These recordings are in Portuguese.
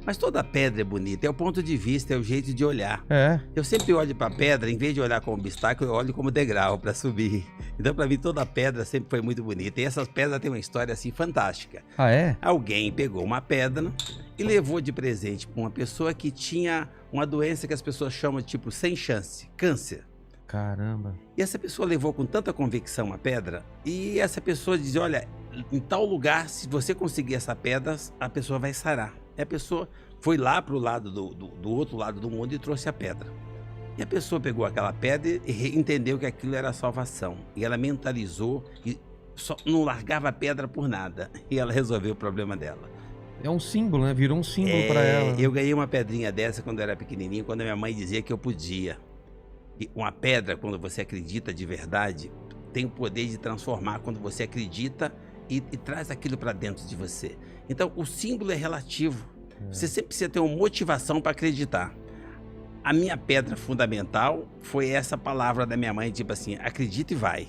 Mas toda pedra é bonita, é o ponto de vista, é o jeito de olhar. É. Eu sempre olho para a pedra, em vez de olhar como obstáculo, eu olho como degrau para subir. Então, para mim, toda pedra sempre foi muito bonita. E essas pedras têm uma história assim fantástica. Ah, é? Alguém pegou uma pedra e levou de presente para uma pessoa que tinha uma doença que as pessoas chamam de tipo sem chance, câncer. Caramba. E essa pessoa levou com tanta convicção a pedra, e essa pessoa dizia, olha, em tal lugar, se você conseguir essa pedra, a pessoa vai sarar. E a pessoa foi lá para o lado do outro lado do mundo e trouxe a pedra. E a pessoa pegou aquela pedra e entendeu que aquilo era a salvação. E ela mentalizou e só não largava a pedra por nada. E ela resolveu o problema dela. É um símbolo, né? Virou um símbolo para ela. Eu ganhei uma pedrinha dessa quando eu era pequenininho, quando a minha mãe dizia que eu podia. E uma pedra, quando você acredita de verdade, tem o poder de transformar quando você acredita e traz aquilo para dentro de você. Então, o símbolo é relativo. Você sempre precisa ter uma motivação para acreditar. A minha pedra fundamental foi essa palavra da minha mãe, tipo assim, acredita e vai.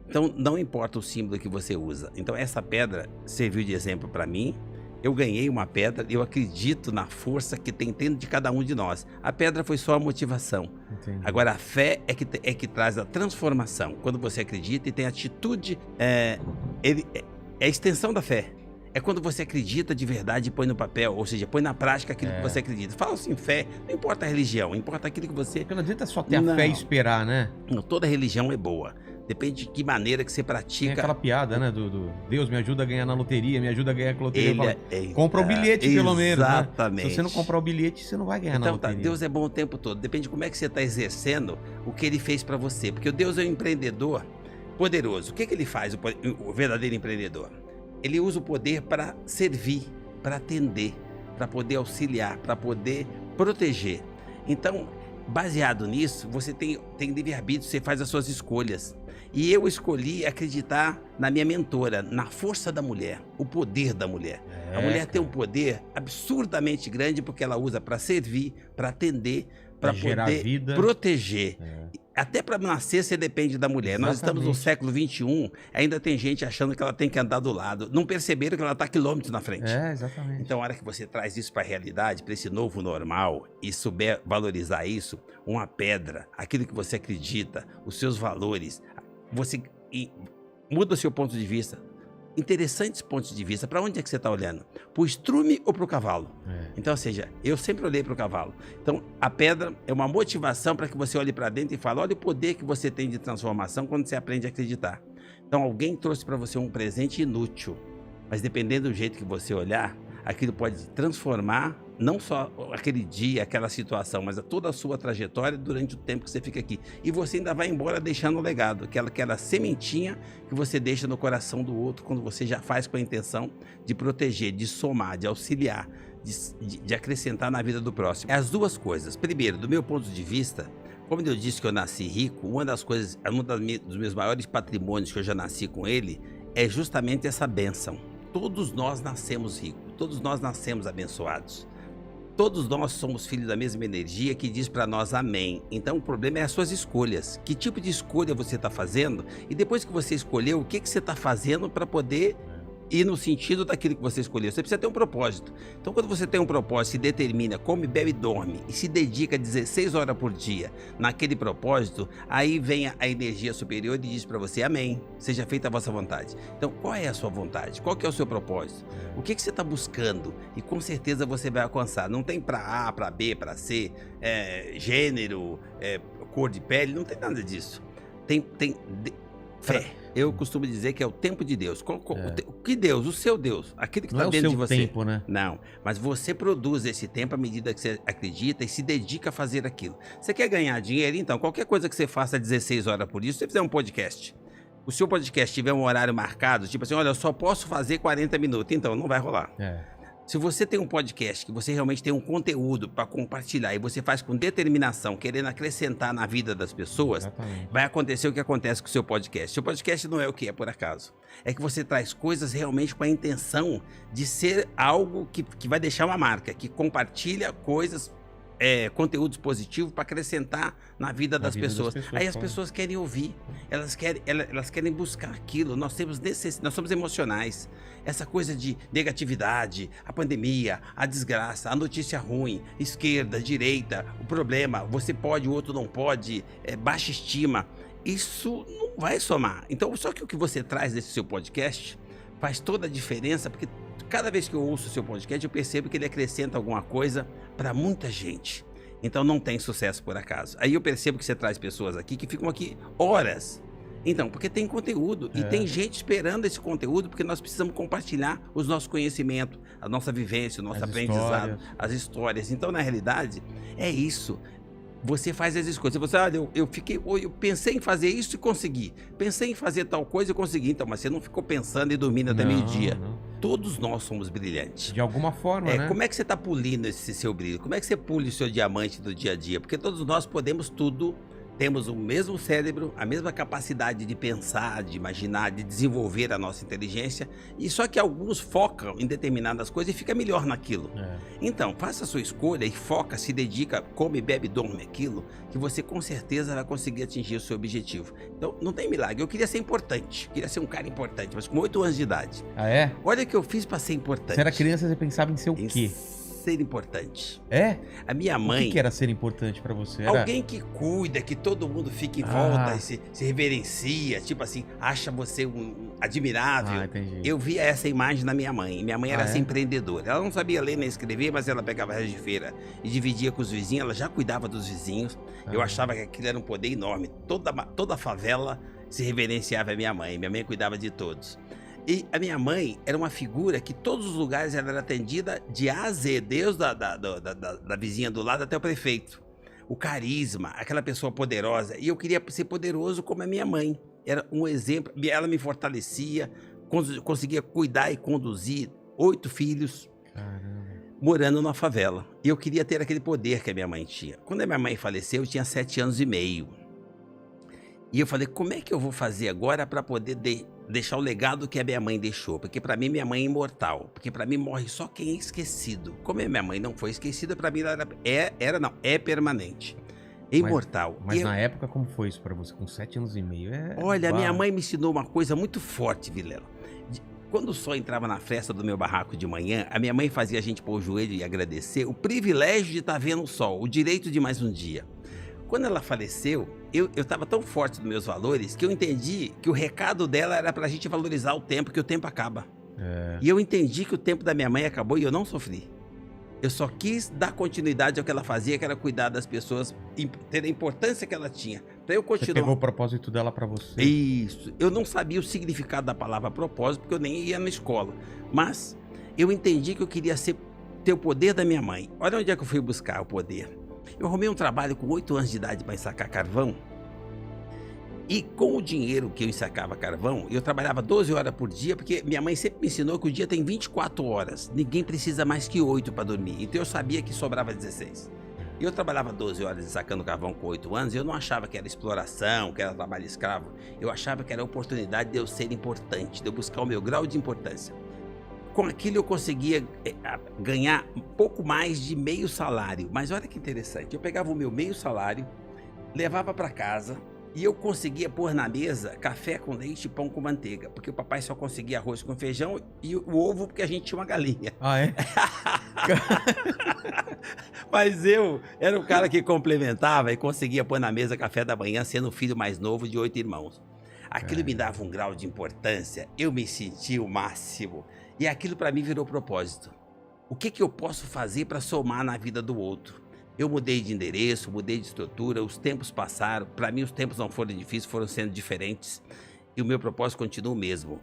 Então, não importa o símbolo que você usa. Então, essa pedra serviu de exemplo para mim. Eu ganhei uma pedra, eu acredito na força que tem dentro de cada um de nós. A pedra foi só a motivação. Entendi. Agora, a fé é que traz a transformação. Quando você acredita e tem atitude, é a extensão da fé. É quando você acredita de verdade e põe no papel, ou seja, põe na prática aquilo que você acredita. Fala assim, fé, não importa a religião, importa aquilo que você... Porque não adianta só ter a fé e esperar, né? Não, toda religião é boa. Depende de que maneira que você pratica. Tem aquela piada, né? Do Deus me ajuda a ganhar na loteria, me ajuda a ganhar com a loteria. Compra o bilhete, pelo menos. Exatamente. Né? Se você não comprar o bilhete, você não vai ganhar na loteria. Então, Deus é bom o tempo todo. Depende de como é que você está exercendo o que ele fez para você. Porque o Deus é um empreendedor poderoso. O que ele faz, o verdadeiro empreendedor? Ele usa o poder para servir, para atender, para poder auxiliar, para poder proteger. Então, baseado nisso, você tem livre-arbítrio, você faz as suas escolhas. E eu escolhi acreditar na minha mentora, na força da mulher, o poder da mulher. A mulher tem um poder absurdamente grande porque ela usa para servir, para atender, para poder proteger. Até para nascer você depende da mulher. Exatamente. Nós estamos no século XXI, ainda tem gente achando que ela tem que andar do lado. Não perceberam que ela está quilômetros na frente. Exatamente. Então, a hora que você traz isso para a realidade, para esse novo normal, e souber valorizar isso, uma pedra, aquilo que você acredita, os seus valores, você muda o seu ponto de vista. Interessantes pontos de vista. Para onde é que você está olhando? Para o estrume ou para o cavalo? Então, ou seja, eu sempre olhei para o cavalo. Então, a pedra é uma motivação para que você olhe para dentro e fale, olha o poder que você tem de transformação quando você aprende a acreditar. Então, alguém trouxe para você um presente inútil, mas dependendo do jeito que você olhar, aquilo pode transformar não só aquele dia, aquela situação, mas toda a sua trajetória durante o tempo que você fica aqui. E você ainda vai embora deixando um legado, aquela sementinha que você deixa no coração do outro quando você já faz com a intenção de proteger, de somar, de auxiliar, de acrescentar na vida do próximo. É as duas coisas. Primeiro, do meu ponto de vista, como eu disse que eu nasci rico, um dos meus maiores patrimônios que eu já nasci com ele é justamente essa bênção. Todos nós nascemos ricos, todos nós nascemos abençoados. Todos nós somos filhos da mesma energia que diz para nós amém. Então o problema é as suas escolhas. Que tipo de escolha você está fazendo? E depois que você escolheu, o que você está fazendo para poder ir no sentido daquilo que você escolheu? Você precisa ter um propósito. Então quando você tem um propósito, se determina, come, bebe e dorme e se dedica 16 horas por dia naquele propósito, aí vem a energia superior e diz para você amém, seja feita a vossa vontade. Então qual é a sua vontade? Qual que é o seu propósito? O que você está buscando? E com certeza você vai alcançar. Não tem para A, para B, para C, gênero, cor de pele, não tem nada disso. Tem fé. Eu costumo dizer que é o tempo de Deus. Que Deus? O seu Deus. Aquele que está dentro de você. Não é o seu tempo, né? Não. Mas você produz esse tempo à medida que você acredita e se dedica a fazer aquilo. Você quer ganhar dinheiro? Então, qualquer coisa que você faça 16 horas por dia, se você fizer um podcast, o seu podcast tiver um horário marcado, tipo assim, olha, eu só posso fazer 40 minutos. Então, não vai rolar. Se você tem um podcast, que você realmente tem um conteúdo para compartilhar e você faz com determinação, querendo acrescentar na vida das pessoas, vai acontecer o que acontece com o seu podcast. Seu podcast não é o que é por acaso. É que você traz coisas realmente com a intenção de ser algo que vai deixar uma marca, que compartilha coisas conteúdos positivos para acrescentar na vida das pessoas. Aí as pessoas querem ouvir, elas querem buscar aquilo. Nós somos emocionais. Essa coisa de negatividade, a pandemia, a desgraça, a notícia ruim, esquerda, direita, o problema, você pode, o outro não pode, baixa estima. Isso não vai somar. Então, só que o que você traz desse seu podcast faz toda a diferença, porque cada vez que eu ouço o seu podcast, eu percebo que ele acrescenta alguma coisa para muita gente. Então não tem sucesso por acaso. Aí eu percebo que você traz pessoas aqui que ficam aqui horas. Então, porque tem conteúdo e tem gente esperando esse conteúdo, porque nós precisamos compartilhar os nossos conhecimentos, a nossa vivência, o nosso aprendizado, as histórias. Então, na realidade, é isso. Você faz as escolhas. Você, olha, eu pensei em fazer isso e consegui. Pensei em fazer tal coisa e consegui. Então, mas você não ficou pensando e dormindo até meio-dia. Todos nós somos brilhantes. De alguma forma, né? Como é que você está polindo esse seu brilho? Como é que você pule o seu diamante do dia a dia? Porque todos nós podemos tudo. Temos o mesmo cérebro, a mesma capacidade de pensar, de imaginar, de desenvolver a nossa inteligência. E só que alguns focam em determinadas coisas e fica melhor naquilo. Então, faça a sua escolha e foca, se dedica, come, bebe, dorme aquilo, que você com certeza vai conseguir atingir o seu objetivo. Então, não tem milagre. Eu queria ser importante, queria ser um cara importante, mas com 8 anos de idade. Ah, é? Olha o que eu fiz para ser importante. Você era criança, você pensava em ser o quê? Ser importante. A minha mãe... O que era ser importante pra você? Alguém que cuida, que todo mundo fica em volta e se reverencia, tipo assim, acha você admirável. Entendi. Eu via essa imagem na minha mãe. Minha mãe era essa empreendedora. Ela não sabia ler nem escrever, mas ela pegava resto de feira e dividia com os vizinhos. Ela já cuidava dos vizinhos. Eu achava que aquilo era um poder enorme. Toda a favela se reverenciava a minha mãe. Minha mãe cuidava de todos. E a minha mãe era uma figura que todos os lugares ela era atendida de A a Z, desde da vizinha do lado até o prefeito. O carisma, aquela pessoa poderosa. E eu queria ser poderoso como a minha mãe. Era um exemplo. Ela me fortalecia, conseguia cuidar e conduzir 8 filhos. Caramba. Morando numa favela. E eu queria ter aquele poder que a minha mãe tinha. Quando a minha mãe faleceu, eu tinha 7 anos e meio. E eu falei, como é que eu vou fazer agora para poder deixar o legado que a minha mãe deixou? Porque para mim, minha mãe é imortal. Porque para mim, morre só quem é esquecido. Como a minha mãe não foi esquecida, para mim ela é permanente. É imortal. Mas na época, como foi isso para você? Com 7 anos e meio? Olha, a minha mãe me ensinou uma coisa muito forte, Vilela. Quando o sol entrava na fresta do meu barraco de manhã, a minha mãe fazia a gente pôr o joelho e agradecer o privilégio de estar vendo o sol, o direito de mais um dia. Quando ela faleceu, eu estava tão forte nos meus valores que eu entendi que o recado dela era pra gente valorizar o tempo, que o tempo acaba. E eu entendi que o tempo da minha mãe acabou e eu não sofri. Eu só quis dar continuidade ao que ela fazia, que era cuidar das pessoas, ter a importância que ela tinha. Pra eu continuar. Você pegou o propósito dela pra você. Isso. Eu não sabia o significado da palavra propósito, porque eu nem ia na escola. Mas eu entendi que eu queria ter o poder da minha mãe. Olha onde é que eu fui buscar o poder. Eu arrumei um trabalho com 8 anos de idade para ensacar carvão. E com o dinheiro que eu ensacava carvão, eu trabalhava 12 horas por dia, porque minha mãe sempre me ensinou que o dia tem 24 horas. Ninguém precisa mais que 8 para dormir. Então eu sabia que sobrava 16. E eu trabalhava 12 horas ensacando carvão com 8 anos e eu não achava que era exploração, que era trabalho escravo. Eu achava que era a oportunidade de eu ser importante, de eu buscar o meu grau de importância. Com aquilo eu conseguia ganhar um pouco mais de meio salário. Mas olha que interessante, eu pegava o meu meio salário, levava para casa e eu conseguia pôr na mesa café com leite e pão com manteiga. Porque o papai só conseguia arroz com feijão e o ovo porque a gente tinha uma galinha. Ah, é? Mas eu era o cara que complementava e conseguia pôr na mesa café da manhã, sendo o filho mais novo de 8 irmãos. Aquilo me dava um grau de importância, eu me sentia o máximo. E aquilo para mim virou propósito. O que eu posso fazer para somar na vida do outro? Eu mudei de endereço, mudei de estrutura, os tempos passaram. Para mim os tempos não foram difíceis, foram sendo diferentes. E o meu propósito continua o mesmo.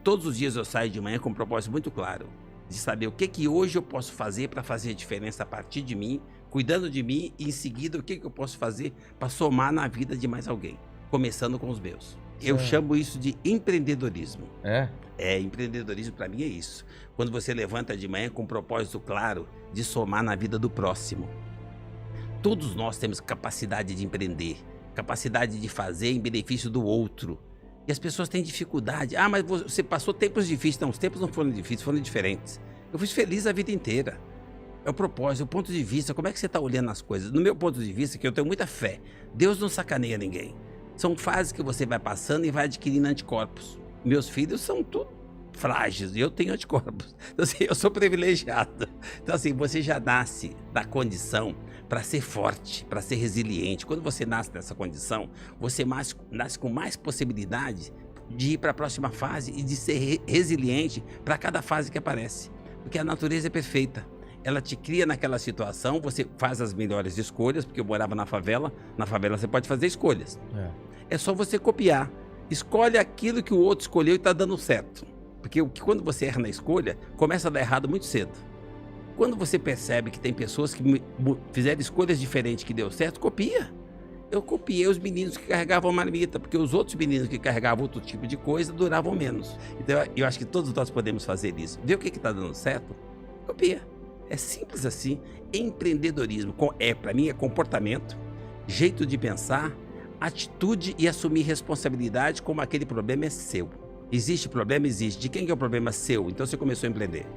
Todos os dias eu saio de manhã com um propósito muito claro. De saber o que hoje eu posso fazer para fazer a diferença a partir de mim, cuidando de mim e em seguida o que eu posso fazer para somar na vida de mais alguém. Começando com os meus. Eu chamo isso de empreendedorismo. Empreendedorismo para mim é isso. Quando você levanta de manhã com um propósito claro de somar na vida do próximo. Todos nós temos capacidade de empreender, capacidade de fazer em benefício do outro. E as pessoas têm dificuldade. Ah, mas você passou tempos difíceis. Não, os tempos não foram difíceis, foram diferentes. Eu fui feliz a vida inteira. É o propósito, é o ponto de vista, como é que você está olhando as coisas. No meu ponto de vista, que eu tenho muita fé, Deus não sacaneia ninguém. São fases que você vai passando e vai adquirindo anticorpos. Meus filhos são tudo frágeis e eu tenho anticorpos. Então, assim, eu sou privilegiado. Então, assim, você já nasce da condição para ser forte, para ser resiliente. Quando você nasce nessa condição, você nasce com mais possibilidade de ir para a próxima fase e de ser resiliente para cada fase que aparece. Porque a natureza é perfeita. Ela te cria naquela situação, você faz as melhores escolhas, porque eu morava na favela você pode fazer escolhas. É só você copiar. Escolhe aquilo que o outro escolheu e está dando certo. Porque quando você erra na escolha, começa a dar errado muito cedo. Quando você percebe que tem pessoas que fizeram escolhas diferentes que deu certo, copia. Eu copiei os meninos que carregavam marmita, porque os outros meninos que carregavam outro tipo de coisa duravam menos. Então eu acho que todos nós podemos fazer isso. Ver o que está dando certo, copia. É simples assim. Empreendedorismo, para mim, é comportamento, jeito de pensar, atitude e assumir responsabilidade como aquele problema é seu. Existe problema? Existe. De quem que é o problema? Seu. Então você começou a empreender.